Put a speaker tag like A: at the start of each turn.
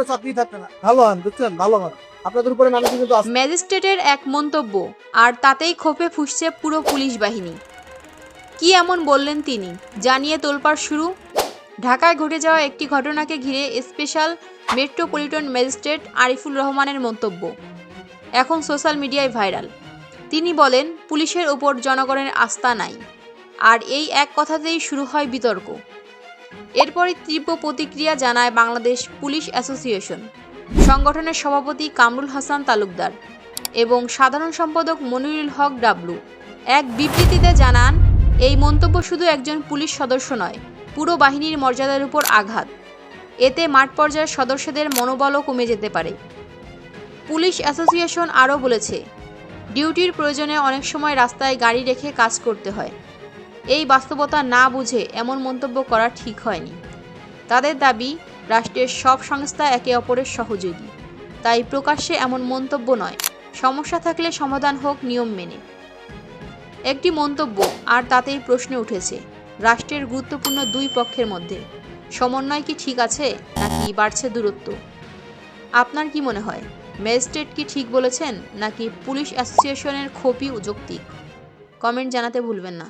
A: চাকরি থাকবে না। ভালো হন, বুঝছেন? ভালো হন, আপনাদের উপরে মানুষ কিন্তু
B: ম্যাজিস্ট্রেটের এক মন্তব্য, আর তাতেই ক্ষোভে ফুঁসছে পুরো পুলিশ বাহিনী। কি এমন বললেন তিনি, জানিয়ে তোলপাড় শুরু। ঢাকায় ঘটে যাওয়া একটি ঘটনাকে ঘিরে স্পেশাল মেট্রোপলিটন ম্যাজিস্ট্রেট আরিফুল রহমানের মন্তব্য এখন সোশ্যাল মিডিয়ায় ভাইরাল। তিনি বলেন, পুলিশের ওপর জনগণের আস্থা নাই, আর এই এক কথাতেই শুরু হয় বিতর্ক। এরপরই তীব্র প্রতিক্রিয়া জানায় বাংলাদেশ পুলিশ অ্যাসোসিয়েশন। সংগঠনের সভাপতি কামরুল হাসান তালুকদার এবং সাধারণ সম্পাদক মনিরুল হক ডাবলু এক বিবৃতিতে জানান, এই মন্তব্য শুধু একজন পুলিশ সদস্য নয়, পুরো বাহিনীর মর্যাদার উপর আঘাত। এতে মাঠ পর্যায়ের সদস্যদের মনোবলও কমে যেতে পারে। পুলিশ অ্যাসোসিয়েশন আরও বলেছে, ডিউটির প্রয়োজনে অনেক সময় রাস্তায় গাড়ি রেখে কাজ করতে হয়। এই বাস্তবতা না বুঝে এমন মন্তব্য করা ঠিক হয়নি। তাদের দাবি, রাষ্ট্রের সব সংস্থা একে অপরের সহযোগী, তাই প্রকাশ্যে এমন মন্তব্য নয়, সমস্যা থাকলে সমাধান হোক নিয়ম মেনে। একটি মন্তব্য, আর তাতেই প্রশ্ন উঠেছে, রাষ্ট্রের গুরুত্বপূর্ণ দুই পক্ষের মধ্যে সমন্বয় কি ঠিক আছে, নাকি বাড়ছে দূরত্ব? আপনার কি মনে হয়, ম্যাজিস্ট্রেট কি ঠিক বলেছেন, নাকি পুলিশ অ্যাসোসিয়েশনের ক্ষোভই যৌক্তিক? কমেন্ট জানাতে ভুলবেন না।